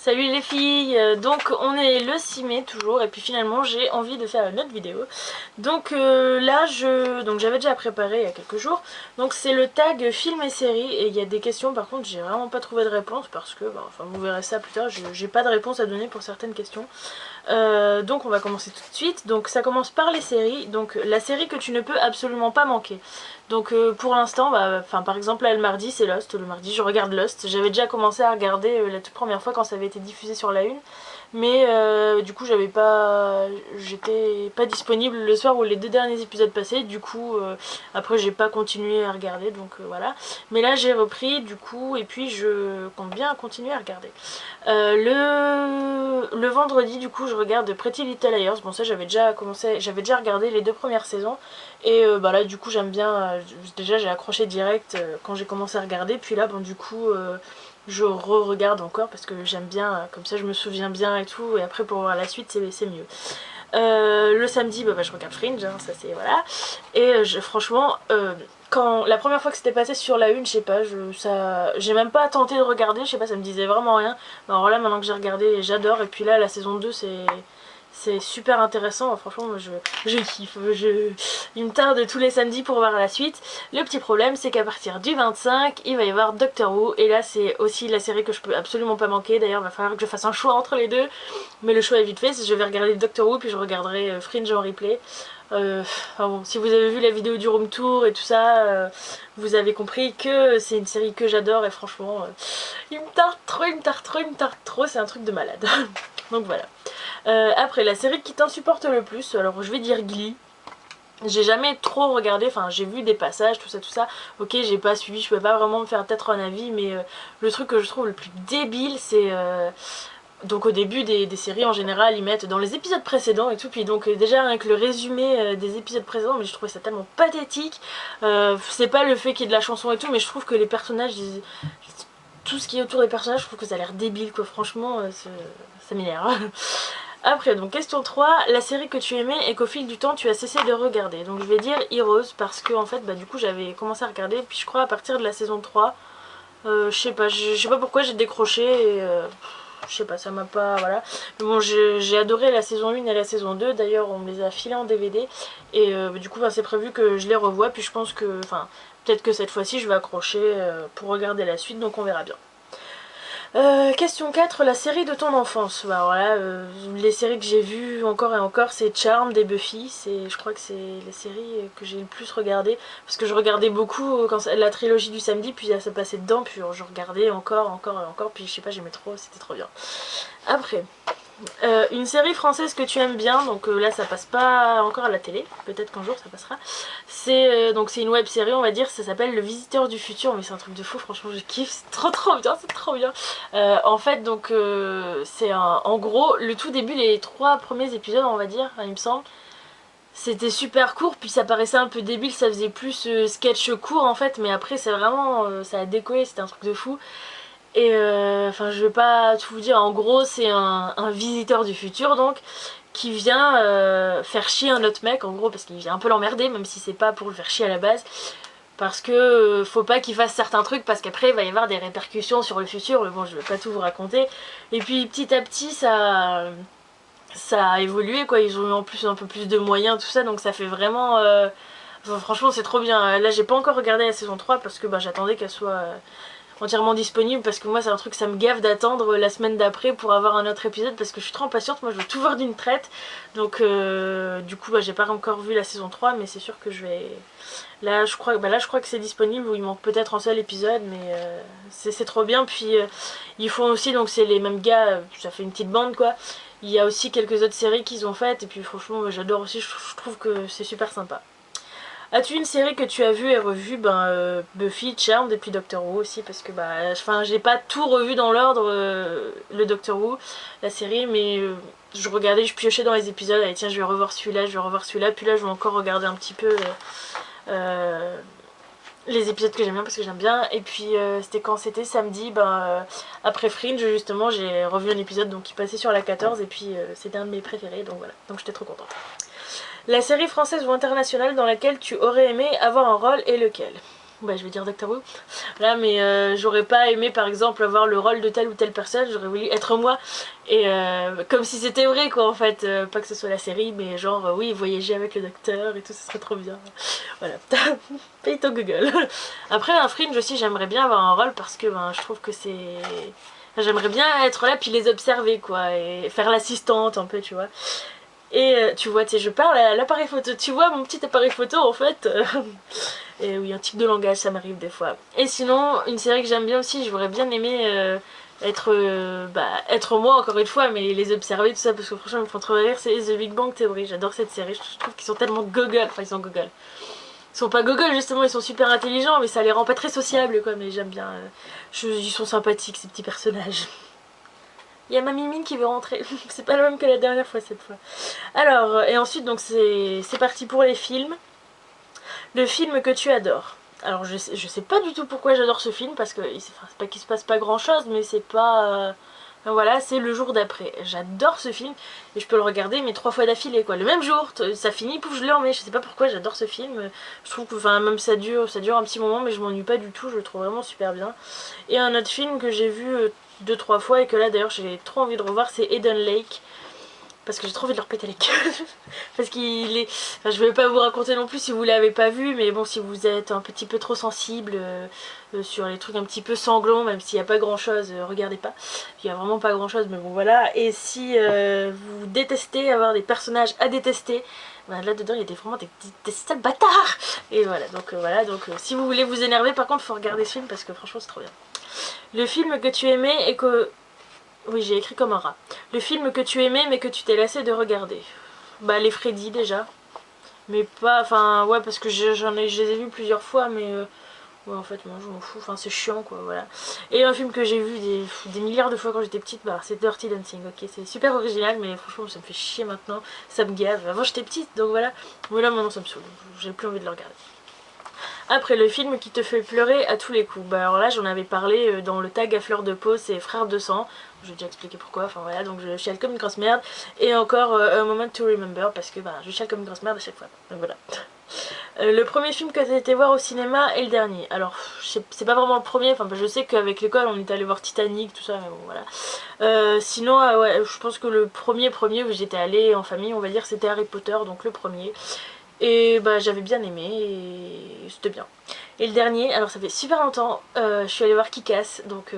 Salut les filles, donc on est le 6 mai toujours et puis finalement j'ai envie de faire une autre vidéo. Donc là j'avais déjà préparé il y a quelques jours. Donc c'est le tag film et série et il y a des questions, par contre j'ai vraiment pas trouvé de réponse parce que enfin vous verrez ça plus tard, j'ai pas de réponse à donner pour certaines questions. Donc on va commencer tout de suite. Donc ça commence par les séries, donc la série que tu ne peux absolument pas manquer. Donc pour l'instant, par exemple là le mardi c'est Lost, le mardi je regarde Lost. J'avais déjà commencé à regarder la toute première fois quand ça avait été diffusé sur la 1. Mais du coup j'étais pas disponible le soir où les 2 derniers épisodes passaient. Du coup après j'ai pas continué à regarder, donc voilà. Mais là j'ai repris du coup et puis je compte bien continuer à regarder. Le vendredi du coup je regarde Pretty Little Liars. Bon ça j'avais déjà regardé les 2 premières saisons. Et là du coup j'aime bien, déjà j'ai accroché direct quand j'ai commencé à regarder. Puis là bon du coup je re-regarde encore parce que j'aime bien, comme ça je me souviens bien et tout. Et après pour voir la suite c'est mieux. Le samedi je regarde Fringe, hein, ça c'est voilà. Et franchement quand la première fois que c'était passé sur la 1, je sais pas, j'ai même pas tenté de regarder, je sais pas, ça me disait vraiment rien. Alors là maintenant que j'ai regardé, j'adore. Et puis là la saison 2 c'est super intéressant, franchement moi je kiffe, il me tarde tous les samedis pour voir la suite. Le petit problème c'est qu'à partir du 25 il va y avoir Doctor Who et là c'est aussi la série que je peux absolument pas manquer. D'ailleurs il va falloir que je fasse un choix entre les deux, mais le choix est vite fait, je vais regarder Doctor Who puis je regarderai Fringe en replay. Bon, si vous avez vu la vidéo du room tour et tout ça, vous avez compris que c'est une série que j'adore et franchement il me tarde trop, c'est un truc de malade. Donc voilà. Après la série qui t'insupporte le plus, alors je vais dire Glee. J'ai jamais trop regardé, enfin j'ai vu des passages, tout ça. Ok, j'ai pas suivi, je peux pas vraiment me faire peut-être un avis, mais le truc que je trouve le plus débile c'est... donc au début des séries en général ils mettent dans les épisodes précédents et tout, puis donc déjà avec le résumé des épisodes précédents, mais je trouvais ça tellement pathétique. C'est pas le fait qu'il y ait de la chanson et tout, mais je trouve que les personnages, tout ce qui est autour des personnages, je trouve que ça a l'air débile quoi, franchement ça m'énerve. Après donc question 3, la série que tu aimais et qu'au fil du temps tu as cessé de regarder. Donc je vais dire Heroes parce que en fait du coup j'avais commencé à regarder, puis je crois à partir de la saison 3, je sais pas pourquoi j'ai décroché et je sais pas, ça m'a pas... voilà. Mais bon, j'ai adoré la saison 1 et la saison 2, d'ailleurs on me les a filés en DVD. Et du coup c'est prévu que je les revoie, puis je pense que... enfin, peut-être que cette fois-ci je vais accrocher pour regarder la suite, donc on verra bien. Question 4, la série de ton enfance. Voilà, les séries que j'ai vues encore et encore, c'est Charmed et Buffy. Je crois que c'est les séries que j'ai le plus regardées, parce que je regardais beaucoup quand la trilogie du samedi, puis ça passait dedans, puis je regardais encore et encore, puis je sais pas, j'aimais trop, c'était trop bien. Après, une série française que tu aimes bien, donc là ça passe pas encore à la télé, peut-être qu'un jour ça passera. C'est une web série, on va dire, ça s'appelle Le Visiteur du Futur, mais c'est un truc de fou, franchement je kiffe, c'est trop bien, c'est trop bien. En fait donc c'est en gros le tout début, les 3 premiers épisodes on va dire, il me semble. C'était super court, puis ça paraissait un peu débile, ça faisait plus sketch court en fait, mais après c'est vraiment, ça a décollé, c'était un truc de fou. Et enfin je vais pas tout vous dire, en gros c'est un visiteur du futur donc qui vient faire chier un autre mec en gros, parce qu'il vient un peu l'emmerder, même si c'est pas pour le faire chier à la base, parce que faut pas qu'il fasse certains trucs parce qu'après il va y avoir des répercussions sur le futur, mais bon je vais pas tout vous raconter. Et puis petit à petit ça a évolué quoi, ils ont eu en plus un peu plus de moyens tout ça, donc ça fait vraiment enfin, franchement c'est trop bien. Là j'ai pas encore regardé la saison 3 parce que j'attendais qu'elle soit entièrement disponible, parce que moi c'est un truc, ça me gave d'attendre la semaine d'après pour avoir un autre épisode parce que je suis trop impatiente, moi je veux tout voir d'une traite. Donc du coup j'ai pas encore vu la saison 3, mais c'est sûr que je vais... Là je crois que c'est disponible, ou il manque peut-être un seul épisode, mais c'est trop bien. Puis ils font aussi, donc c'est les mêmes gars, ça fait une petite bande quoi. Il y a aussi quelques autres séries qu'ils ont faites, et puis franchement j'adore aussi, je trouve que c'est super sympa. As-tu une série que tu as vue et revue? Buffy, Charmed et puis Doctor Who aussi, parce que j'ai pas tout revu dans l'ordre, le Doctor Who, la série, mais je regardais, je piochais dans les épisodes, allez tiens je vais revoir celui-là, puis là je vais encore regarder un petit peu les épisodes que j'aime bien parce que j'aime bien. Et puis c'était quand c'était samedi, après Fringe justement j'ai revu un épisode donc qui passait sur la 14, et puis c'était un de mes préférés, donc voilà, donc j'étais trop contente. La série française ou internationale dans laquelle tu aurais aimé avoir un rôle et lequel? bah je vais dire Doctor Who, là, mais j'aurais pas aimé par exemple avoir le rôle de telle ou telle personne, j'aurais voulu être moi, et comme si c'était vrai quoi en fait, pas que ce soit la série, mais genre oui, voyager avec le docteur et tout, ce serait trop bien, voilà, paye ton Google. Après un Fringe aussi, j'aimerais bien avoir un rôle parce que ben, je trouve que c'est... J'aimerais bien être là puis les observer quoi, et faire l'assistante un peu tu vois. Et tu vois, tu sais, je parle à l'appareil photo, tu vois mon petit appareil photo en fait. Et oui, un tic de langage, ça m'arrive des fois. Et sinon, une série que j'aime bien aussi, j'aurais bien aimé être moi encore une fois, mais les observer, tout ça, parce que franchement, ils me font trop rire, c'est The Big Bang Theory. J'adore cette série, je trouve qu'ils sont tellement gogol, enfin ils sont gogol. Ils sont pas gogol justement, ils sont super intelligents, mais ça les rend pas très sociables quoi, mais j'aime bien. Ils sont sympathiques ces petits personnages. Il y a ma Mimine qui veut rentrer, c'est pas le même que la dernière fois cette fois. Alors, et ensuite donc c'est parti pour les films. Le film que tu adores. Alors je sais pas du tout pourquoi j'adore ce film, parce que c'est pas qu'il se passe pas grand chose, mais c'est pas... voilà, c'est Le Jour d'après. J'adore ce film, et je peux le regarder mais 3 fois d'affilée quoi. Le même jour, ça finit, pouf, je le remets. Je sais pas pourquoi, j'adore ce film. Je trouve que, enfin même ça dure un petit moment, mais je m'ennuie pas du tout, je le trouve vraiment super bien. Et un autre film que j'ai vu 2-3 fois, et que là d'ailleurs j'ai trop envie de revoir, c'est Eden Lake. Parce que j'ai trop envie de leur péter les gueules. Parce qu'il est... Enfin, je vais pas vous raconter non plus si vous l'avez pas vu, mais bon, si vous êtes un petit peu trop sensible sur les trucs un petit peu sanglants, même s'il n'y a pas grand chose, regardez pas. Il y a vraiment pas grand chose, mais bon voilà. Et si vous détestez avoir des personnages à détester, bah, là-dedans il y a vraiment des sales bâtards. Et voilà, donc si vous voulez vous énerver, par contre, faut regarder ce film parce que franchement c'est trop bien. Le film que tu aimais et que... Oui, j'ai écrit comme un rat. Le film que tu aimais mais que tu t'es lassé de regarder. Bah les Freddy déjà. Mais pas... Enfin ouais parce que je les ai vus plusieurs fois mais... ouais en fait moi je m'en fous. Enfin c'est chiant quoi voilà. Et un film que j'ai vu des milliards de fois quand j'étais petite, bah c'est Dirty Dancing. Ok c'est super original mais franchement ça me fait chier maintenant. Ça me gave. Avant j'étais petite donc voilà. Mais là maintenant ça me saoule. J'ai plus envie de le regarder. Après, le film qui te fait pleurer à tous les coups. Bah alors là, j'en avais parlé dans le tag à fleur de peau, c'est Frères de sang. J'ai déjà expliqué pourquoi, enfin voilà, donc je chiale comme une grosse merde. Et encore A Moment to Remember, parce que bah, je chiale comme une grosse merde à chaque fois. Donc voilà. Le premier film que t'as été voir au cinéma et le dernier. Alors, c'est pas vraiment le premier, enfin je sais qu'avec l'école on est allé voir Titanic, tout ça, mais bon voilà. Sinon, ouais, je pense que le premier où j'étais allée en famille, on va dire, c'était Harry Potter, donc le premier. Et bah j'avais bien aimé et c'était bien. Et le dernier, alors ça fait super longtemps, je suis allée voir Kick-Ass, donc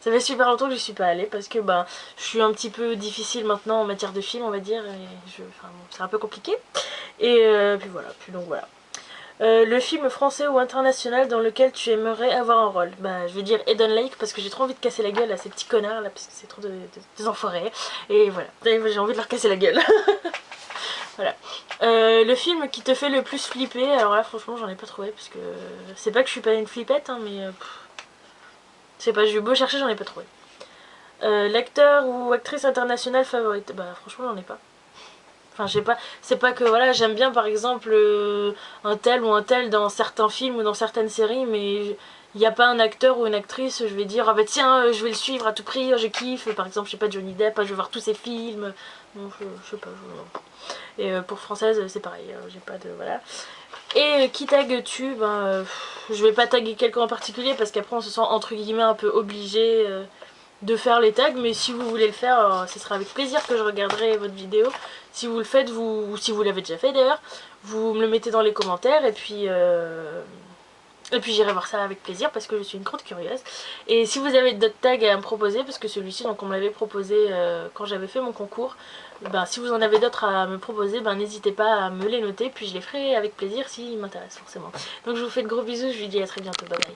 ça fait super longtemps que je suis pas allée parce que bah je suis un petit peu difficile maintenant en matière de film on va dire, et enfin, bon, c'est un peu compliqué. Et puis voilà, donc voilà. Le film français ou international dans lequel tu aimerais avoir un rôle. Bah je vais dire Eden Lake parce que j'ai trop envie de casser la gueule à ces petits connards là parce que c'est trop des enfoirés. Et voilà, j'ai envie de leur casser la gueule. Voilà. Le film qui te fait le plus flipper, alors là franchement j'en ai pas trouvé parce que c'est pas que je suis pas une flippette hein, mais je sais pas, j'ai eu beau chercher, j'en ai pas trouvé. L'acteur ou actrice internationale favorite, bah franchement j'en ai pas. Enfin je sais pas, c'est pas que voilà, j'aime bien par exemple un tel ou un tel dans certains films ou dans certaines séries, mais il n'y a pas un acteur ou une actrice, je vais dire ah bah tiens je vais le suivre à tout prix, je kiffe, par exemple je sais pas Johnny Depp, je vais voir tous ses films, non je sais pas, et pour française c'est pareil, j'ai pas de voilà. Et qui tagues-tu, ben je vais pas taguer quelqu'un en particulier parce qu'après on se sent entre guillemets un peu obligé de faire les tags, mais si vous voulez le faire, ce sera avec plaisir que je regarderai votre vidéo. Si vous le faites, ou si vous l'avez déjà fait d'ailleurs, vous me le mettez dans les commentaires et puis j'irai voir ça avec plaisir parce que je suis une grande curieuse. Et si vous avez d'autres tags à me proposer, parce que celui-ci donc on me l'avait proposé quand j'avais fait mon concours, ben, si vous en avez d'autres à me proposer, ben, n'hésitez pas à me les noter, puis je les ferai avec plaisir s'ils m'intéressent forcément. Donc je vous fais de gros bisous, je vous dis à très bientôt, bye bye.